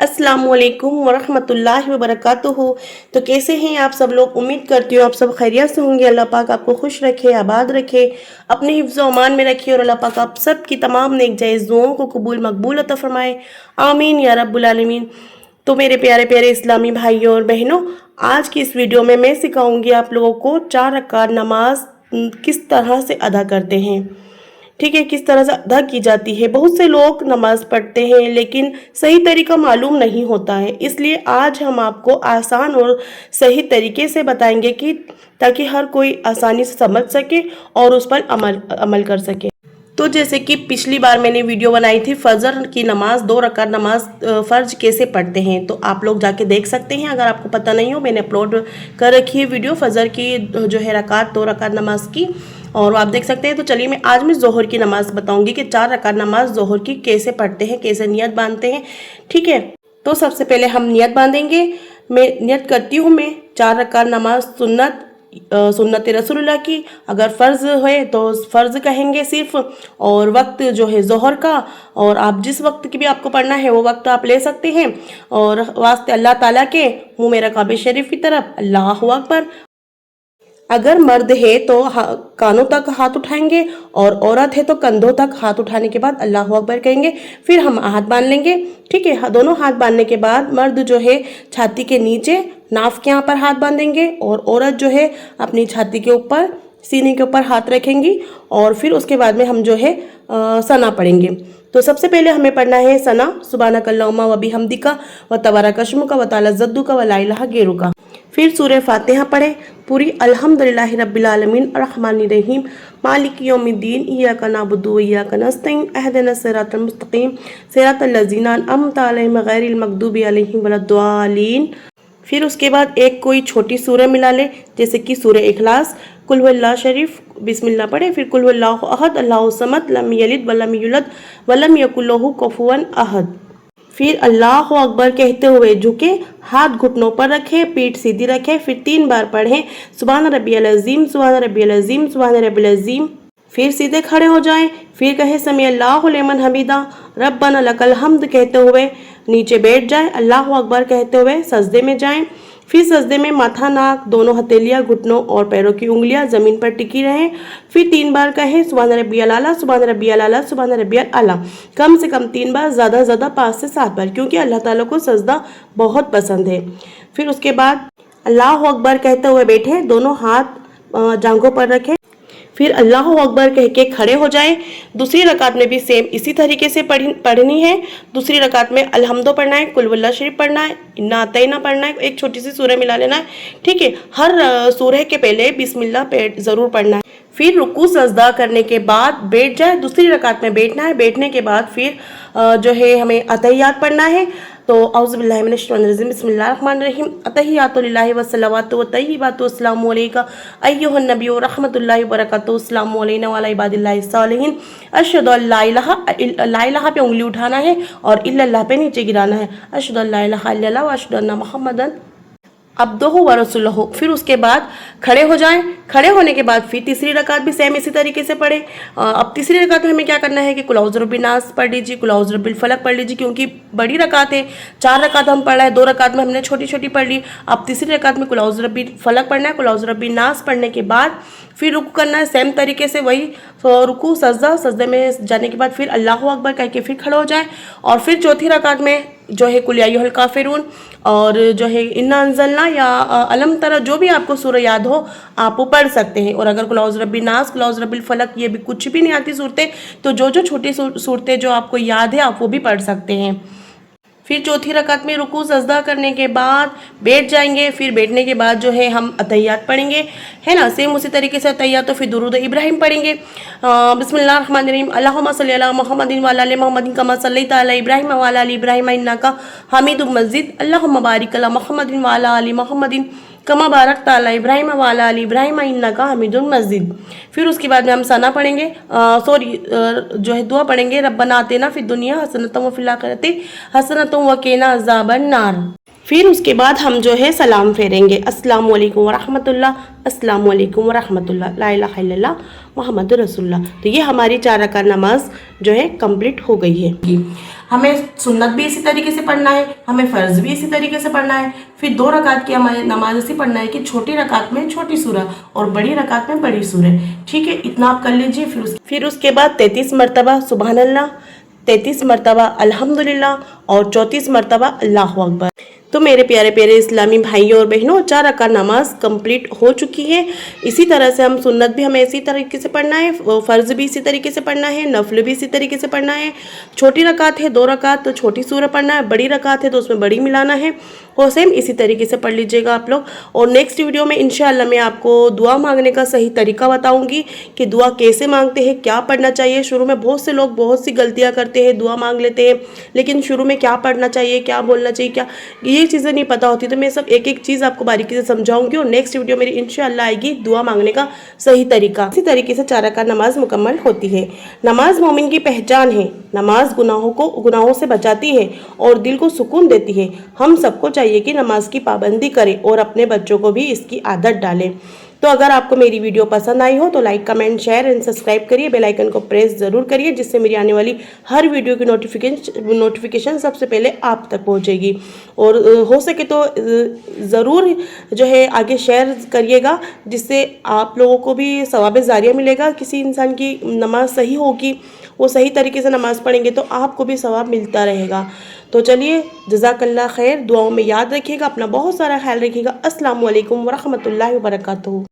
अस्सलाम वालेकुम वरहमतुल्लाहि वबरकातुहू। तो कैसे हैं आप सब लोग? उम्मीद करती हूँ आप सब खैरियत से होंगे। अल्लाह पाक आपको खुश रखे, आबाद रखे, अपने हिफ्ज़ व अमान में रखे और अल्लाह पाक आप सब की तमाम नेक जायज़ दुआओं को कबूल मकबूल अता फरमाए। आमीन या रब्बुल आलमीन। तो मेरे प्यारे प्यारे इस्लामी भाइयों और बहनों, आज की इस वीडियो में मैं सिखाऊंगी आप लोगों को 4 रकात नमाज किस तरह से अदा करते हैं। ठीक है, किस तरह से अदा की जाती है। बहुत से लोग नमाज पढ़ते हैं लेकिन सही तरीका मालूम नहीं होता है, इसलिए आज हम आपको आसान और सही तरीके से बताएंगे कि ताकि हर कोई आसानी से समझ सके और उस पर अमल कर सके। तो जैसे कि पिछली बार मैंने वीडियो बनाई थी फजर की नमाज 2 रकात नमाज फ़र्ज कैसे पढ़ते हैं, तो आप लोग जाके देख सकते हैं। अगर आपको पता नहीं हो, मैंने अपलोड कर रखी है वीडियो फजर की जो है रकात 2 रकात नमाज की, और आप देख सकते हैं। तो चलिए आज मैं ज़ोहर की नमाज़ बताऊंगी कि 4 रकात नमाज ज़ोहर की कैसे पढ़ते हैं, कैसे नियत बांधते हैं। ठीक है, तो सबसे पहले हम नियत बांधेंगे। मैं नियत करती हूँ मैं 4 रकात नमाज सुन्नत रसूलुल्लाह की। अगर फ़र्ज़ है तो फ़र्ज़ कहेंगे सिर्फ, और वक्त जो है ज़ोहर का, और आप जिस वक्त की भी आपको पढ़ना है वो वक्त आप ले सकते हैं। और वास्ते अल्लाह ताला के मुँह मेरा काबे शरीफ की तरफ अल्लाहु अकबर। अगर मर्द है तो कानों तक हाथ उठाएंगे, और औरत है तो कंधों तक हाथ उठाने के बाद अल्लाहु अकबर कहेंगे। फिर हम हाथ बांध लेंगे। ठीक है, दोनों हाथ बांधने के बाद मर्द जो है छाती के नीचे नाफ के यहाँ पर हाथ बांधेंगे, और औरत जो है अपनी छाती के ऊपर सीने के ऊपर हाथ रखेंगी। और फिर उसके बाद में हम जो है सना पढ़ेंगे। तो सबसे पहले हमें पढ़ना है सना, सुब्हानकल्लाहुम्मा व बिहम्दिका व तबारक अस्मुका व तआला जद्दुका व ला इलाहा गैरुका। फिर सूरह फातिहा पढ़े पूरी। अल्हम्दुलिल्लाहि रब्बिल आलमीन अर्रहमानिर रहीम मालिक यौमिद्दीन इय्याका नअबुदु व इय्याका नस्तईन इहदिनस सिरातल मुस्तकीम सिरातल लज़ीना अनअमता अलैहिम गैरिल मग़दूबि अलैहिम वलद्दालीन। फिर उसके बाद एक कोई छोटी सूरह मिला ले, जैसे कि सूरह इखलास, कुल हुवल्लाह शरीफ, बिस्मिल्लाह पढ़े। फिर कुल हुवल्लाहु अहद अल्लाहु समद लम यलिद वलम यूलद वलम यकुल लहू कुफुवन अहद। फिर अल्लाहु अकबर कहते हुए झुके, हाथ घुटनों पर रखे, पीठ सीधी रखे। फिर 3 बार पढ़ें सुभान रब्बियल अज़ीम, सुभान रब्बियल अज़ीम, सुभान रब्बियल अज़ीम। फिर सीधे खड़े हो जाएं। फिर कहे समी अल्लाहु लिमन हमीदा रब्बना लकल हम्द कहते हुए नीचे बैठ जाएं। अल्लाहु अकबर कहते हुए सजदे में जाएं। फिर सजदे में माथा, नाक, दोनों हथेलियां, घुटनों और पैरों की उंगलियां जमीन पर टिकी रहें। फिर 3 बार कहें सुभान रब्बियल आला, सुभान रब्बियल आला, सुभान रब्बियल आला। कम से कम 3 बार, ज़्यादा से ज़्यादा 5 से 7 बार, क्योंकि अल्लाह ताला को सजदा बहुत पसंद है। फिर उसके बाद अल्लाहु अकबर कहते हुए बैठे, दोनों हाथ जांघों पर रखें। फिर अल्लाहु अकबर कह के खड़े हो जाएं। दूसरी रकात में भी सेम इसी तरीके से पढ़नी है। दूसरी रकात में अल्हम्दो पढ़ना है, कुल हुवल्लाह शरीफ पढ़ना है, इन्ना अतैना पढ़ना है, एक छोटी सी सूरह मिला लेना है। ठीक है, हर सूरह के पहले बिस्मिल्लाह ज़रूर पढ़ना है। फिर रुकू सजदा करने के बाद बैठ जाए। दूसरी रकात में बैठना है। बैठने के बाद फिर जो है हमें अतहियात पढ़ना है। तो औज़ु बिल्लाहि मिनश शैतानिर रजीम, बिस्मिल्लाहिर रहमानिर रहीम। अतहियातु लिल्लाहि व सलावातु व तय्यिबातु अस्सलामु अलैका अय्युहन नबिय्यु रहमतुल्लाहि व बरकातुहू, अस्सलामु अलैना व अला इबादिल्लाहिस सालिहीन। अशहदु अन ला इलाहा पे उंगली उठाना है और इल्लल्लाह पे नीचे गिराना है। अशहदु अन ला इलाहा इल्लल्लाह व अशहदु अन्ना मुहम्मदन अब्दुहु व रसूलुहु। फिर उसके बाद खड़े हो जाएं। खड़े होने के बाद फिर तीसरी रकात भी सेम इसी तरीके से पढ़े। अब तीसरी रकात में हमें क्या करना है कि कुल औज़ु बिरब्बिन नास पढ़ लीजिए, कुल औज़ु बिरब्बिल फलक पढ़ लीजिए, क्योंकि बड़ी रकात है। 4 रकात हम पढ़ रहे हैं, 2 रकात में हमने छोटी छोटी पढ़ ली। अब तीसरी रकात में कुल औज़ु बिरब्बिल फलक पढ़ना है। कुल औज़ु बिरब्बिन नास पढ़ने के बाद फिर रुकू करना है सेम तरीके से, वही रुकू सजदा, सजदे में जाने के बाद फिर अल्लाहु अकबर कह के फिर खड़े हो जाए। और फिर चौथी रकात में जो है कुल या अय्युहल काफिरून और जो है इन्ना अंज़लना या अलम तरा, जो भी आपको सूरह याद हो आप वो पढ़ सकते हैं। और अगर कुल औज़ु बिरब्बिन नास, कुल औज़ु बिरब्बिल फलक ये भी कुछ भी नहीं आती सूरतें, तो जो जो छोटी सूरतें जो आपको याद है आप वो भी पढ़ सकते हैं। फिर चौथी रकात में रुकू सजदा करने के बाद बैठ जाएंगे। फिर बैठने के बाद जो है हम अतहियात पढ़ेंगे, है ना, सेम उसी तरीके से अतहियात। तो फिर दुरूद इब्राहिम पढ़ेंगे। बिस्मिल्लाहिर रहमानिर रहीम, अल्लाहुम्मा सल्लि अला मुहम्मदिन व अला आलि मुहम्मदिन कमा सल्लैता अला इब्राहिम व अला आलि इब्राहिम इन्नका हमीदुम मजीद। अल्लाहुम्मा बारिक अला मुहम्मदिन व अला आलि मुहम्मदिन कमा बारकता अला इब्राहिम व अला आलि इब्राहिम इन्नका हमीदुम मजीद। फिर उसके बाद में हम सना पढ़ेंगे, जो है दुआ पढ़ेंगे, रब्बना आतिना फिद दुनिया हसनतम व फिल आखिरति हसनतम व क़िना अज़ाबन नार। फिर उसके बाद हम जो है सलाम फेरेंगे, अस्सलाम वालेकुम वरहमतुल्लाह, अस्सलाम वालेकुम वरहमतुल्लाह, ला इलाहा इल्लल्लाह मुहम्मद रसूलुल्लाह। तो ये हमारी 4 रकात नमाज जो है कंप्लीट हो गई है। हमें सुन्नत भी इसी तरीके से पढ़ना है, हमें फ़र्ज भी इसी तरीके से पढ़ना है। फिर 2 रकात की हमारी नमाज ऐसी पढ़ना है कि छोटी रकात में छोटी सूरह और बड़ी रकात में बड़ी सूरह, ठीक है, इतना आप कर लीजिए। फिर उसके बाद 33 मरतबा सुबहान अल्लाह, 33 मरतबा अल्हम्दुलिल्लाह और 34 मरतबा अल्लाहु अकबर। तो मेरे प्यारे प्यारे इस्लामी भाइयों और बहनों, 4 रकात नमाज कंप्लीट हो चुकी है। इसी तरह से हम सुन्नत भी हमें इसी तरीके से पढ़ना है, फ़र्ज़ भी इसी तरीके से पढ़ना है, नफल भी इसी तरीके से पढ़ना है। छोटी रकात है 2 रकात तो छोटी सूरह पढ़ना है, बड़ी रकात है तो उसमें बड़ी मिलाना है, और सेम इसी तरीके से पढ़ लीजिएगा आप लोग। और नेक्स्ट वीडियो में इंशाअल्लाह मैं आपको दुआ मांगने का सही तरीका बताऊंगी कि दुआ कैसे मांगते हैं, क्या पढ़ना चाहिए। शुरू में बहुत से लोग बहुत सी गलतियां करते हैं, दुआ मांग लेते हैं, लेकिन शुरू में क्या पढ़ना चाहिए, क्या बोलना चाहिए, क्या ये चीज़ें नहीं पता होती। तो मैं सब एक एक चीज़ आपको बारीकी से समझाऊंगी, और नेक्स्ट वीडियो मेरी इंशाअल्लाह आएगी दुआ मांगने का सही तरीका। इसी तरीके से 4 रकात नमाज मुकम्मल होती है। नमाज मोमिन की पहचान है। नमाज गुनाहों से बचाती है और दिल को सुकून देती है। हम सबको चाहिए कि नमाज की पाबंदी करें और अपने बच्चों को भी इसकी आदत डालें। तो अगर आपको मेरी वीडियो पसंद आई हो तो like, comment, share and subscribe करिए। बेल आइकन को प्रेस ज़रूर करिए, जिससे मेरी आने वाली हर वीडियो की नोटिफिकेशन सबसे पहले आप तक पहुंचेगी। और हो सके तो ज़रूर जो है आगे शेयर करिएगा, जिससे आप लोगों को भी सवाब जारिया मिलेगा। किसी इंसान की नमाज सही होगी, वो सही तरीके से नमाज़ पढ़ेंगे तो आपको भी सवाब मिलता रहेगा। तो चलिए, जज़ाकल्लाह खैर, दुआओं में याद रखिएगा, अपना बहुत सारा ख्याल रखिएगा। अस्सलामु अलैकुम वरहमतुल्लाहि वबरकातुहू।